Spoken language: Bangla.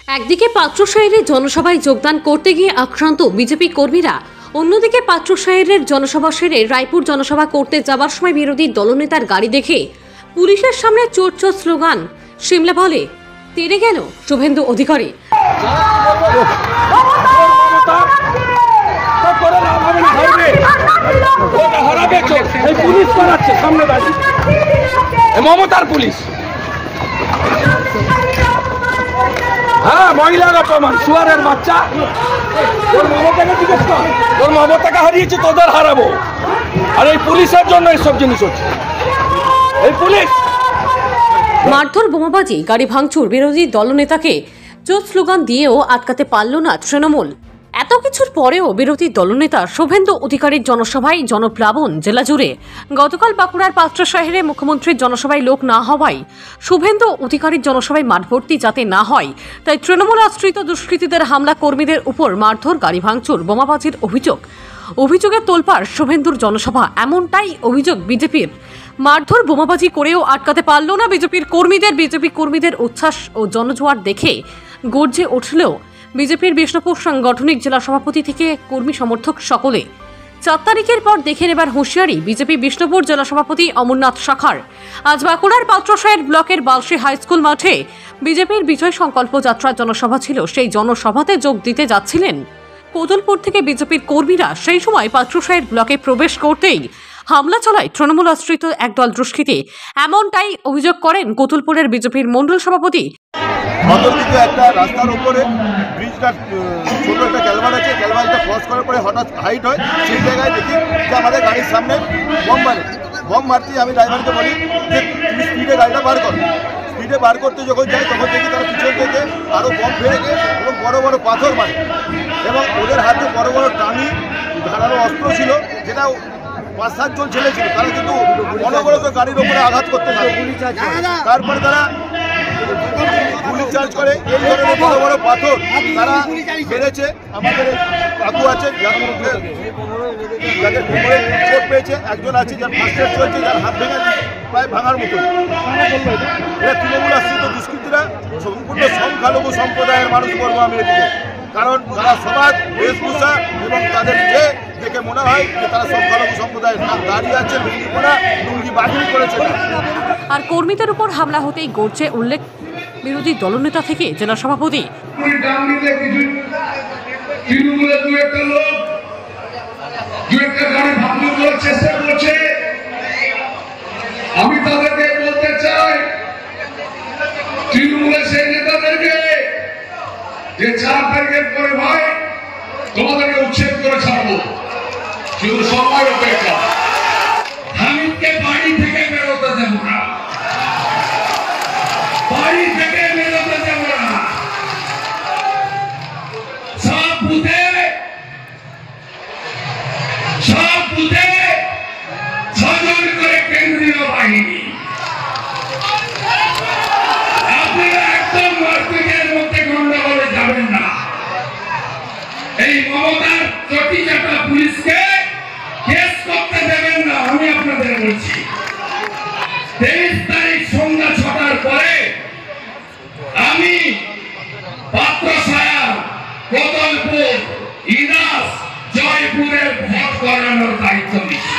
একদিকে পাত্রসাহেরের জনসভায় যোগদান করতে গিয়ে আক্রান্ত বিজেপি কর্মীরা, অন্যদিকে পাত্রসাহেরের জনসভা সেরে রায়পুর জনসভা করতে যাবার সময় বিরোধী দলনেতার গাড়ি দেখে পুলিশের সামনে চোর চোর স্লোগান সিমলা বলে তেড়ে গেল শুভেন্দু অধিকারী। মমতার পুলিশ, হ্যাঁ, মহিলার অপমান, শুয়ারের বাচ্চা। তোর মমতাকে জিজ্ঞেস কর, তোর মমতাকে হারিয়েছি, তোদের হারাবো। আর এই পুলিশের জন্য এইসব জিনিস হচ্ছে। এই পুলিশ মারধর, বোমাবাজি, গাড়ি ভাঙচুর, বিরোধী দলনেতাকে চোর স্লোগান দিয়েও আটকাতে পারল না তৃণমূল। এত কিছুর পরেও বিরোধী দলনেতা শুভেন্দু অধিকারীর জনসভায় জনপ্লাবন জেলা জুড়ে। গতকাল বাঁকুড়ার পাত্রসাহেরে মুখ্যমন্ত্রীর জনসভায় লোক না হওয়ায় শুভেন্দু অধিকারীর জনসভায় মাঠভর্তি যাতে না হয়, তাই তৃণমূল আশ্রিত দুষ্কৃতীদের হামলা, কর্মীদের উপর মারধর, গাড়ি ভাঙচুর, বোমাবাজির অভিযোগে তোলপাড় শুভেন্দুর জনসভা। এমনটাই অভিযোগ বিজেপির। মারধর, বোমাবাজি করেও আটকাতে পারল না বিজেপির কর্মীদের। বিজেপি কর্মীদের উচ্ছ্বাস ও জনজোয়ার দেখে গর্জে উঠলেও বিজেপির বিষ্ণুপুর সাংগঠনিক জেলা সভাপতি থেকে কর্মী সমর্থক সকলে। 4 তারিখের পর দেখে নেবার হুঁশিয়ারি বিজেপি বিষ্ণুপুর জেলা সভাপতি অমরনাথ শাখার। আজ বাঁকুড়ার পাত্রসাহের ব্লকের বালসি হাই স্কুল মাঠে বিজেপির বিজয় সংকল্প যাত্রার জনসভা ছিল। সেই জনসভাতে যোগ দিতে যাচ্ছিলেন কোদলপুর থেকে বিজেপির কর্মীরা। সেই সময় পাত্রসাহের ব্লকে প্রবেশ করতেই হামলা চালায় তৃণমূল আশ্রিত একদল দুষ্কৃতী। এমনটাই অভিযোগ করেন কোতুলপুরের বিজেপির মণ্ডল সভাপতি। একটা রাস্তার উপরে ব্রিজটা ছোট একটা ক্যালভার আছে, ক্যালভারটা ক্রস করার পরে হঠাৎ হাইট হয়, সেই জায়গায় দেখি যে আমাদের গাড়ির সামনে বম মারতেই আমি ড্রাইভারকে বলি যে তুমি স্পিডে গাড়িটা বার করো। স্পিডে বার করতে যখন যাই তখন দেখি তারা পিছন থেকে আরও বম ফেলে গিয়ে এবং বড় বড় পাথর মারে এবং ওদের হাতে বড় বড় টানি ধারালো অস্ত্র ছিল, যেটা 5-7 জন ছেলে ছিল। তারা কিন্তু অনবরত গাড়ির ওপরে আঘাত করতে থাকে। তারপরে তারা গুলি চার্জ করে, এই ধরনের বড় বড় পাথর তারা মেরেছে। আমাদের কাকু আছে যাদের কোমরে চোট পেয়েছে, একজন আছে যার ফার্স্ট এড চলছে, যার হাত ভেঙে প্রায় ভাঙার মতো। এরা তৃণমূল আশ্রিত দুষ্কৃতীরা সম্পূর্ণ সংখ্যালঘু সম্প্রদায়ের মানুষ বলবো আমি এদিকে, কারণ তারা সমাজ, বেশভূষা এবং তাদের দেখে মনে হয় যে তারা সংখ্যালঘু সম্প্রদায়ের নাম দাঁড়িয়ে আছে, লুঙ্গি পরা, লুঙ্গি বাহিনী করেছে। আর কর্মীদের উপর হামলা হতেই গর্জে উল্লেখ বিরোধী দলনেতা থেকে জেলা সভাপতি। আমি তাদেরকে বলতে চাই, তৃণমূলের সেই নেতাদেরকে, যে 4 তারিখের পরে ভাই তোমাদেরকে উচ্ছেদ করে ছাড়বো, শুধু সময় অপেক্ষা। হামিদকে বাড়ি থেকে বেরোতে দেব না, বাড়ি থেকে বেরোতে দেব না। সব বুথে 6 জন করে কেন্দ্রীয় বাহিনী। আপনারা একদম মারপিটের মধ্যে গন্ডগোলে যাবেন না। এই মমতার চটি চাটা পুলিশকে কেস করতে দেবেন না, আমি আপনাদের বলছি। 23 তারিখ সন্ধ্যা 6টার পরে আমি পাত্রসাহের, কোদলপুর, ইনাস, জয়পুরের ভোট করানোর দায়িত্ব নিচ্ছি।